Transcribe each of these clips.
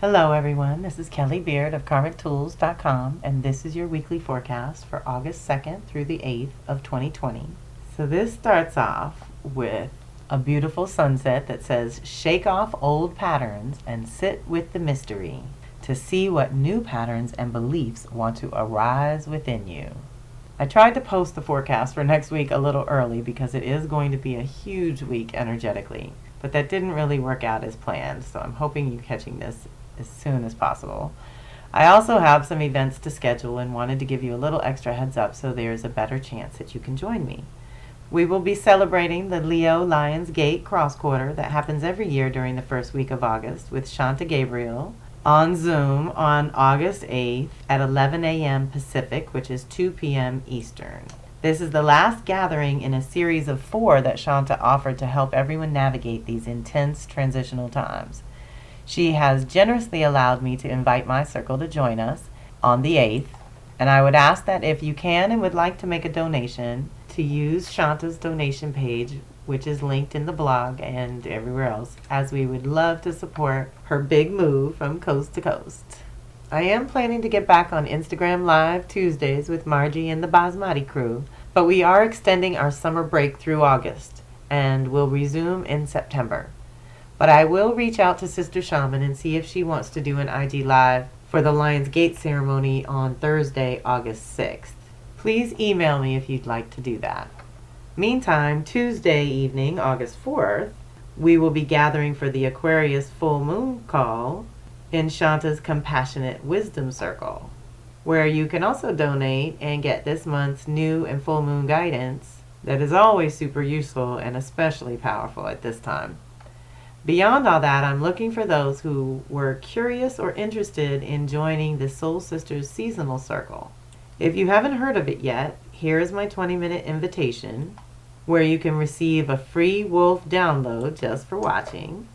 Hello everyone, this is Kelly Beard of KarmicTools.com, and this is your weekly forecast for August 2nd through the 8th of 2020. So this starts off with a beautiful sunset that says, shake off old patterns and sit with the mystery to see what new patterns and beliefs want to arise within you. I tried to post the forecast for next week a little early because it is going to be a huge week energetically, but that didn't really work out as planned, so I'm hoping you're catching this as soon as possible. I also have some events to schedule and wanted to give you a little extra heads up so there's a better chance that you can join me. We will be celebrating the Leo Lions Gate cross quarter that happens every year during the first week of August with Shanta Gabriel on Zoom on August 8th at 11 a.m. Pacific, which is 2 p.m. Eastern. This is the last gathering in a series of 4 that Shanta offered to help everyone navigate these intense transitional times. She has generously allowed me to invite my circle to join us on the 8th, and I would ask that if you can and would like to make a donation, to use Shanta's donation page, which is linked in the blog and everywhere else, as we would love to support her big move from coast to coast. I am planning to get back on Instagram Live Tuesdays with Margie and the Basmati crew, but we are extending our summer break through August, and will resume in September. But I will reach out to Sister Shaman and see if she wants to do an IG Live for the Lions Gate ceremony on Thursday, August 6th. Please email me if you'd like to do that. Meantime, Tuesday evening, August 4th, we will be gathering for the Aquarius full moon call in Shanta's Compassionate Wisdom Circle, where you can also donate and get this month's new and full moon guidance that is always super useful and especially powerful at this time. Beyond all that, I'm looking for those who were curious or interested in joining the Soul Sisters Seasonal Circle. If you haven't heard of it yet, here is my 20-minute invitation where you can receive a free wolf download just for watching.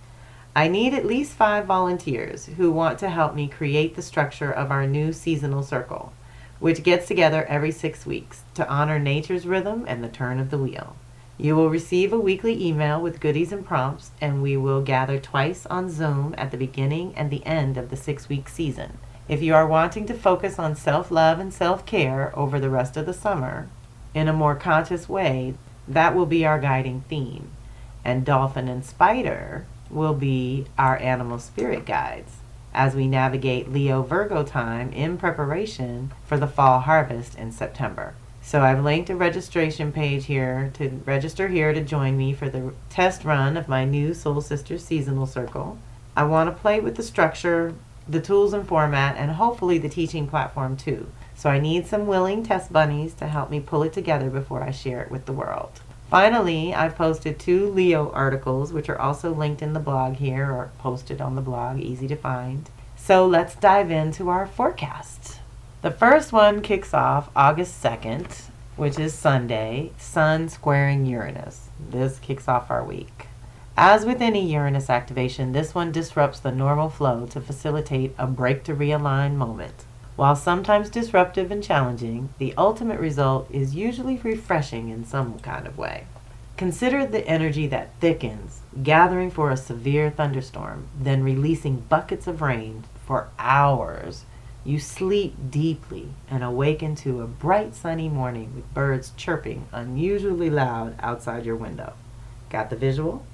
I need at least 5 volunteers who want to help me create the structure of our new seasonal circle, which gets together every 6 weeks to honor nature's rhythm and the turn of the wheel. You will receive a weekly email with goodies and prompts, and we will gather twice on Zoom at the beginning and the end of the 6-week season. If you are wanting to focus on self-love and self-care over the rest of the summer in a more conscious way, that will be our guiding theme. And Dolphin and Spider will be our animal spirit guides as we navigate Leo Virgo time in preparation for the fall harvest in September. So I've linked a registration page here to register here to join me for the test run of my new Soul Sisters Seasonal Circle. I want to play with the structure, the tools and format, and hopefully the teaching platform too. So I need some willing test bunnies to help me pull it together before I share it with the world. Finally, I've posted 2 Leo articles, which are also linked in the blog here or posted on the blog, easy to find. So let's dive into our forecast. The first one kicks off August 2nd, which is Sunday, Sun squaring Uranus. This kicks off our week. As with any Uranus activation, this one disrupts the normal flow to facilitate a break to realign moment. While sometimes disruptive and challenging, the ultimate result is usually refreshing in some kind of way. Consider the energy that thickens, gathering for a severe thunderstorm, then releasing buckets of rain for hours. You sleep deeply and awaken to a bright sunny morning with birds chirping unusually loud outside your window. Got the visual?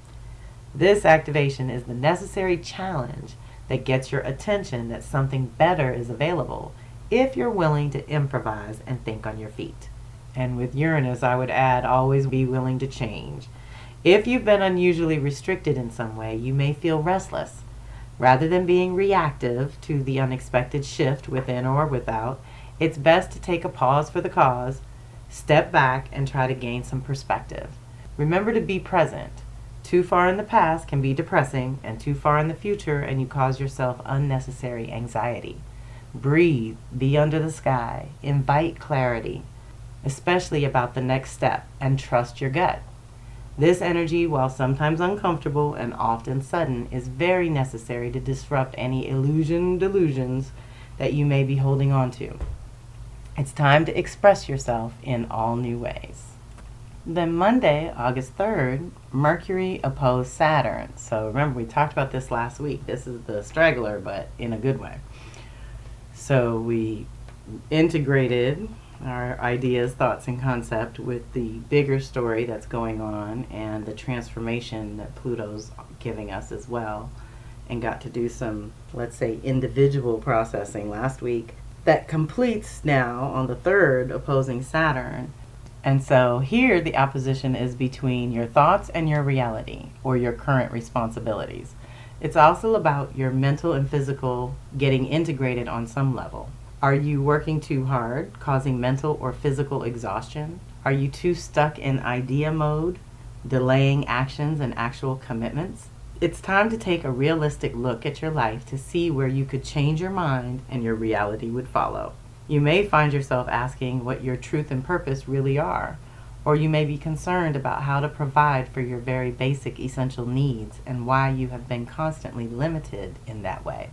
This activation is the necessary challenge that gets your attention that something better is available if you're willing to improvise and think on your feet. And with Uranus, I would add, always be willing to change. If you've been unusually restricted in some way, you may feel restless. Rather than being reactive to the unexpected shift within or without, it's best to take a pause for the cause, step back, and try to gain some perspective. Remember to be present. Too far in the past can be depressing, and too far in the future and you cause yourself unnecessary anxiety. Breathe, be under the sky, invite clarity, especially about the next step, and trust your gut. This energy, while sometimes uncomfortable and often sudden, is very necessary to disrupt any delusions that you may be holding on to. It's time to express yourself in all new ways. Then Monday, August 3rd, Mercury opposed Saturn. So remember, we talked about this last week. This is the straggler, but in a good way. So we integrated our ideas, thoughts, and concept with the bigger story that's going on and the transformation that Pluto's giving us as well, and got to do some, let's say, individual processing last week that completes now on the 3rd, opposing Saturn. And so here the opposition is between your thoughts and your reality, or your current responsibilities. It's also about your mental and physical getting integrated on some level. Are you working too hard, causing mental or physical exhaustion? Are you too stuck in idea mode, delaying actions and actual commitments? It's time to take a realistic look at your life to see where you could change your mind and your reality would follow. You may find yourself asking what your truth and purpose really are, or you may be concerned about how to provide for your very basic essential needs and why you have been constantly limited in that way.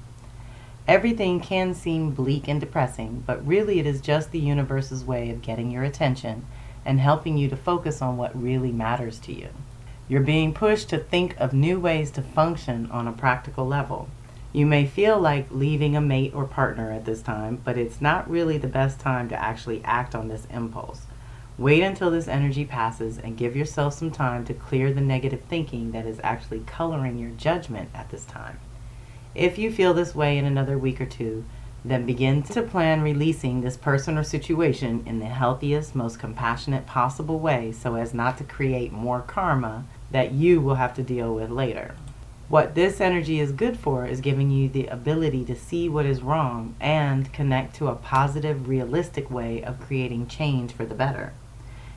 Everything can seem bleak and depressing, but really it is just the universe's way of getting your attention and helping you to focus on what really matters to you. You're being pushed to think of new ways to function on a practical level. You may feel like leaving a mate or partner at this time, but it's not really the best time to actually act on this impulse. Wait until this energy passes and give yourself some time to clear the negative thinking that is actually coloring your judgment at this time. If you feel this way in another week or two, then begin to plan releasing this person or situation in the healthiest, most compassionate possible way so as not to create more karma that you will have to deal with later. What this energy is good for is giving you the ability to see what is wrong and connect to a positive, realistic way of creating change for the better.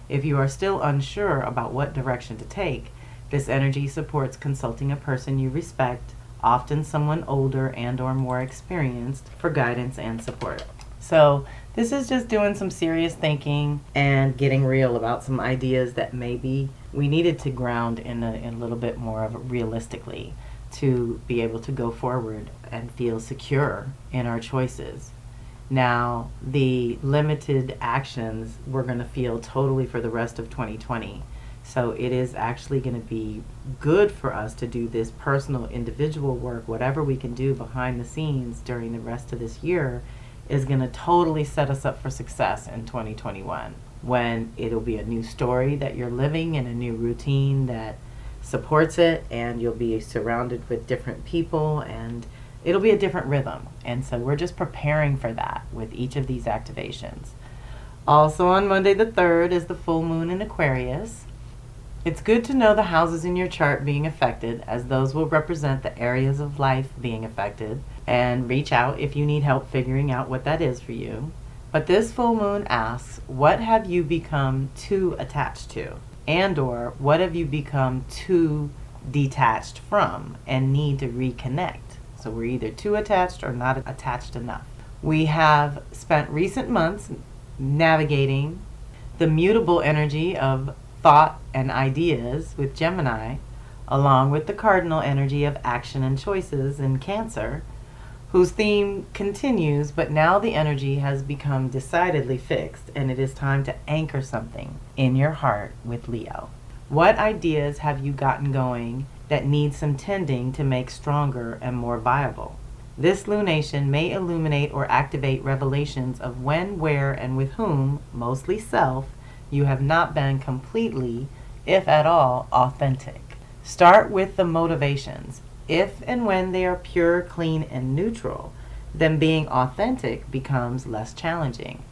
If you are still unsure about what direction to take, this energy supports consulting a person you respect, often someone older and or more experienced, for guidance and support. So this is just doing some serious thinking and getting real about some ideas that maybe we needed to ground in a little bit more of realistically to be able to go forward and feel secure in our choices. Now, the limited actions we're going to feel totally for the rest of 2020. So it is actually going to be good for us to do this personal, individual work. Whatever we can do behind the scenes during the rest of this year is going to totally set us up for success in 2021, when it'll be a new story that you're living and a new routine that supports it, and you'll be surrounded with different people, and it'll be a different rhythm. And so we're just preparing for that with each of these activations. Also on Monday the 3rd is the full moon in Aquarius. It's good to know the houses in your chart being affected, as those will represent the areas of life being affected, and reach out if you need help figuring out what that is for you. But this full moon asks, what have you become too attached to? And or what have you become too detached from and need to reconnect? So we're either too attached or not attached enough. We have spent recent months navigating the mutable energy of thought and ideas with Gemini, along with the cardinal energy of action and choices in Cancer, whose theme continues, but now the energy has become decidedly fixed, and it is time to anchor something in your heart with Leo. What ideas have you gotten going that need some tending to make stronger and more viable? This lunation may illuminate or activate revelations of when, where, and with whom, mostly self, you have not been completely, if at all, authentic. Start with the motivations. If and when they are pure, clean, and neutral, then being authentic becomes less challenging.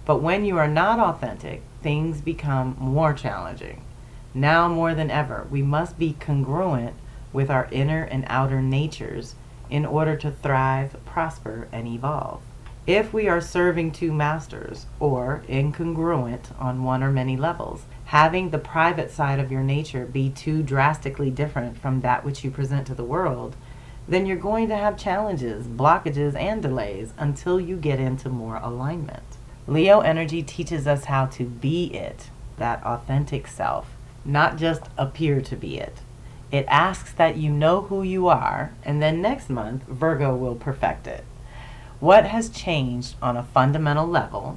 But when you are not authentic, things become more challenging. Now more than ever, we must be congruent with our inner and outer natures in order to thrive, prosper, and evolve. If we are serving two masters, or incongruent on one or many levels, having the private side of your nature be too drastically different from that which you present to the world, then you're going to have challenges, blockages, and delays until you get into more alignment. Leo energy teaches us how to be it, that authentic self, not just appear to be it. It asks that you know who you are, and then next month, Virgo will perfect it. What has changed on a fundamental level,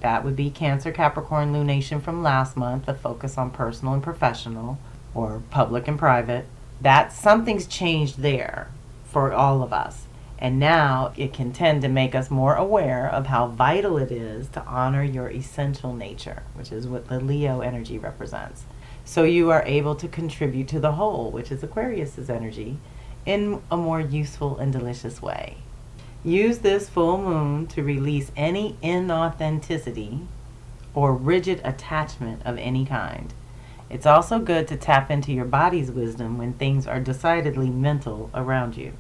That would be Cancer Capricorn lunation from last month, the focus on personal and professional, or public and private. That something's changed there for all of us. And now it can tend to make us more aware of how vital it is to honor your essential nature, which is what the Leo energy represents. So you are able to contribute to the whole, which is Aquarius's energy, in a more useful and delicious way. Use this full moon to release any inauthenticity or rigid attachment of any kind. It's also good to tap into your body's wisdom when things are decidedly mental around you.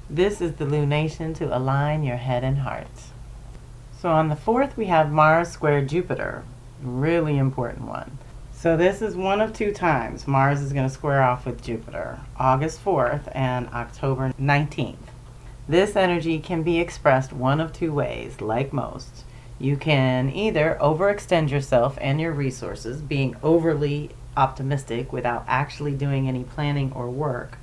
This is the lunation to align your head and heart. So on the 4th, we have Mars square Jupiter. Really important one. So this is one of two times Mars is going to square off with Jupiter, August 4th and October 19th. This energy can be expressed one of two ways, like most. You can either overextend yourself and your resources, being overly optimistic without actually doing any planning or work,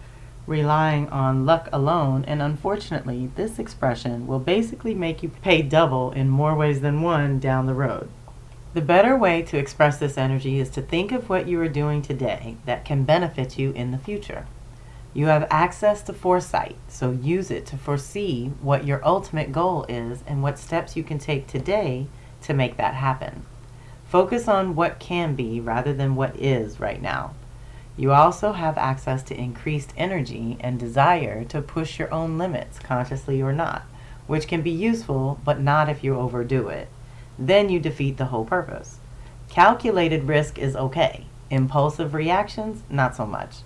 relying on luck alone, and unfortunately, this expression will basically make you pay double in more ways than one down the road. The better way to express this energy is to think of what you are doing today that can benefit you in the future. You have access to foresight, so use it to foresee what your ultimate goal is and what steps you can take today to make that happen. Focus on what can be rather than what is right now. You also have access to increased energy and desire to push your own limits, consciously or not, which can be useful, but not if you overdo it. Then you defeat the whole purpose. Calculated risk is okay. Impulsive reactions, not so much.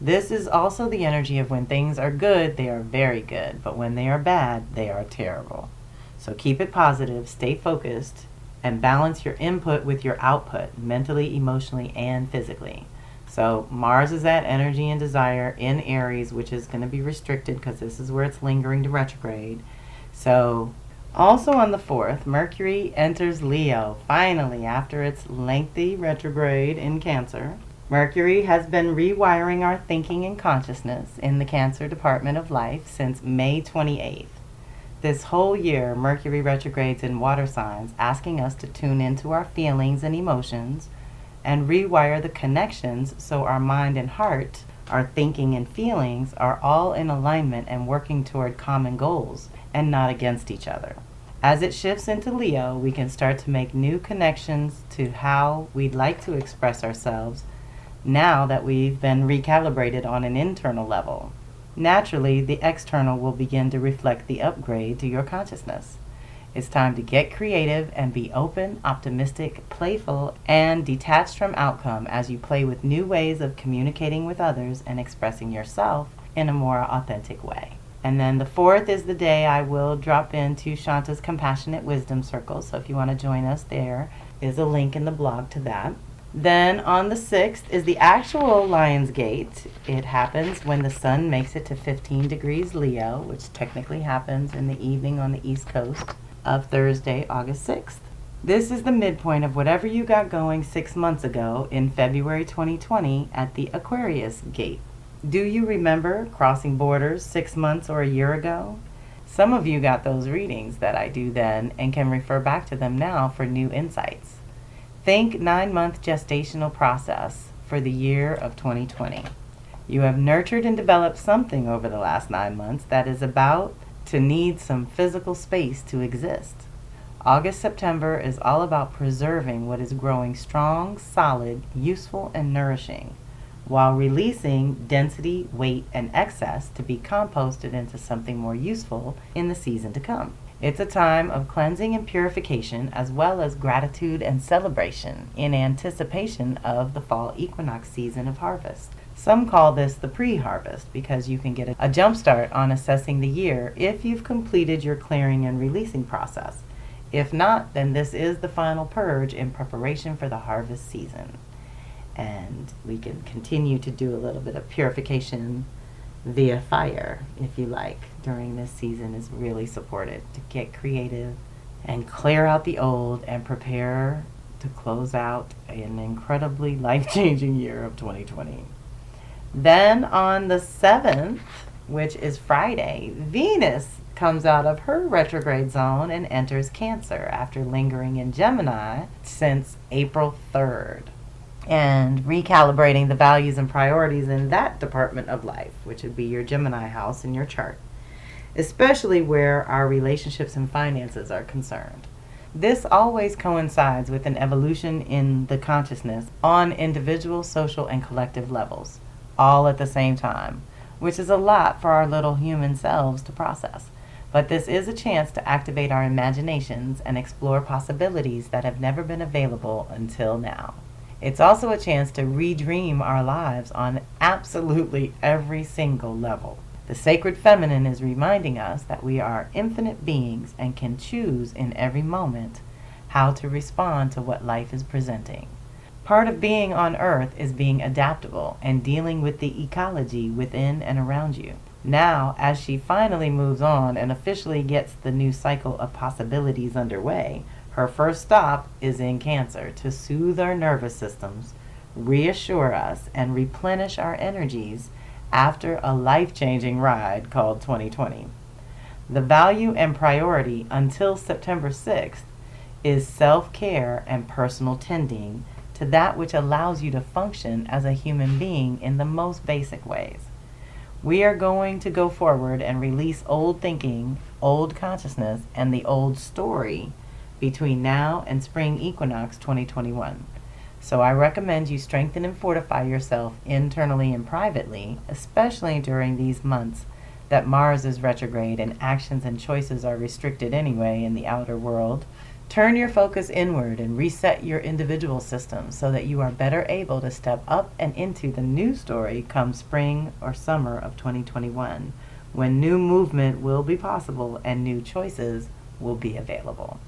This is also the energy of when things are good, they are very good, but when they are bad, they are terrible. So keep it positive, stay focused, and balance your input with your output, mentally, emotionally, and physically. So Mars is that energy and desire in Aries, which is going to be restricted because this is where it's lingering to retrograde. So also on the 4th, Mercury enters Leo, finally, after its lengthy retrograde in Cancer. Mercury has been rewiring our thinking and consciousness in the Cancer department of life since May 28th. This whole year, Mercury retrogrades in water signs, asking us to tune into our feelings and emotions and rewire the connections so our mind and heart, our thinking and feelings are all in alignment and working toward common goals and not against each other. As it shifts into Leo, we can start to make new connections to how we'd like to express ourselves now that we've been recalibrated on an internal level. Naturally, the external will begin to reflect the upgrade to your consciousness. It's time to get creative and be open, optimistic, playful, and detached from outcome as you play with new ways of communicating with others and expressing yourself in a more authentic way. And then the 4th is the day I will drop into Shanta's Compassionate Wisdom Circle, so if you want to join us, there is a link in the blog to that. Then on the 6th is the actual Lion's Gate. It happens when the sun makes it to 15 degrees Leo, which technically happens in the evening on the East Coast of Thursday, August 6th. This is the midpoint of whatever you got going 6 months ago in February 2020 at the Aquarius Gate. Do you remember crossing borders 6 months or a year ago? Some of you got those readings that I do then and can refer back to them now for new insights. Think 9-month gestational process for the year of 2020. You have nurtured and developed something over the last 9 months that is about to need some physical space to exist. August, September is all about preserving what is growing strong, solid, useful, and nourishing, while releasing density, weight, and excess to be composted into something more useful in the season to come. It's a time of cleansing and purification, as well as gratitude and celebration in anticipation of the fall equinox season of harvest. Some call this the pre-harvest because you can get a jump start on assessing the year if you've completed your clearing and releasing process. If not, then this is the final purge in preparation for the harvest season. And we can continue to do a little bit of purification via fire, if you like, during this season is really supported to get creative and clear out the old and prepare to close out an incredibly life-changing year of 2020. Then on the 7th, which is Friday, Venus comes out of her retrograde zone and enters Cancer after lingering in Gemini since April 3rd. And recalibrating the values and priorities in that department of life, which would be your Gemini house in your chart, especially where our relationships and finances are concerned. This always coincides with an evolution in the consciousness on individual, social, and collective levels, all at the same time, which is a lot for our little human selves to process. But this is a chance to activate our imaginations and explore possibilities that have never been available until now. It's also a chance to redream our lives on absolutely every single level. The sacred feminine is reminding us that we are infinite beings and can choose in every moment how to respond to what life is presenting. Part of being on Earth is being adaptable and dealing with the ecology within and around you. Now, as she finally moves on and officially gets the new cycle of possibilities underway, her first stop is in Cancer to soothe our nervous systems, reassure us, and replenish our energies after a life-changing ride called 2020. The value and priority until September 6th is self-care and personal tending to that which allows you to function as a human being in the most basic ways. We are going to go forward and release old thinking, old consciousness, and the old story between now and spring equinox 2021. So I recommend you strengthen and fortify yourself internally and privately, especially during these months that Mars is retrograde and actions and choices are restricted anyway in the outer world. Turn your focus inward and reset your individual system so that you are better able to step up and into the new story come spring or summer of 2021, when new movement will be possible and new choices will be available.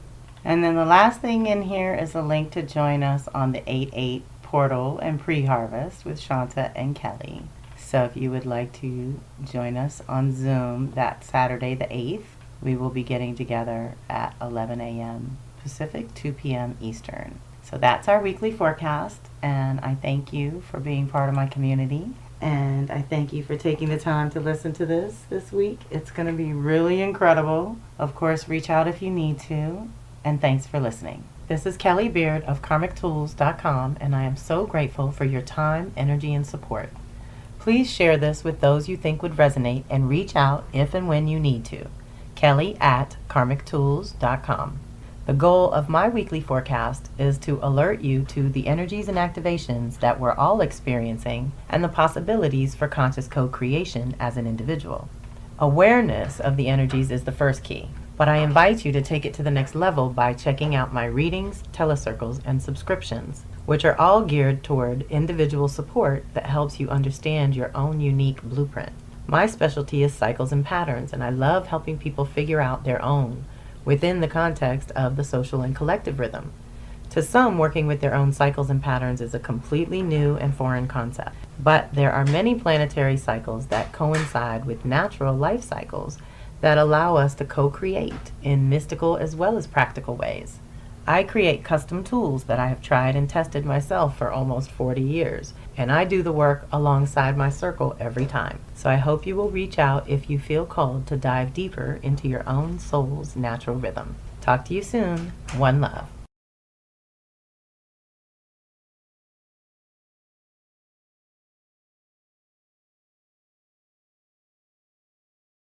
And then the last thing in here is a link to join us on the 8/8 portal and pre-harvest with Shanta and Kelly. So if you would like to join us on Zoom that Saturday the 8th, we will be getting together at 11 a.m. Pacific, 2 p.m. Eastern. So that's our weekly forecast, and I thank you for being part of my community. And I thank you for taking the time to listen to this week. It's going to be really incredible. Of course, reach out if you need to. And thanks for listening. This is Kelly Beard of KarmicTools.com, and I am so grateful for your time, energy, and support. Please share this with those you think would resonate and reach out if and when you need to. Kelly at KarmicTools.com. The goal of my weekly forecast is to alert you to the energies and activations that we're all experiencing and the possibilities for conscious co-creation as an individual. Awareness of the energies is the first key. But I invite you to take it to the next level by checking out my readings, telecircles, and subscriptions, which are all geared toward individual support that helps you understand your own unique blueprint. My specialty is cycles and patterns, and I love helping people figure out their own within the context of the social and collective rhythm. To some, working with their own cycles and patterns is a completely new and foreign concept. But there are many planetary cycles that coincide with natural life cycles that allow us to co-create in mystical as well as practical ways. I create custom tools that I have tried and tested myself for almost 40 years, and I do the work alongside my circle every time. So I hope you will reach out if you feel called to dive deeper into your own soul's natural rhythm. Talk to you soon. One love.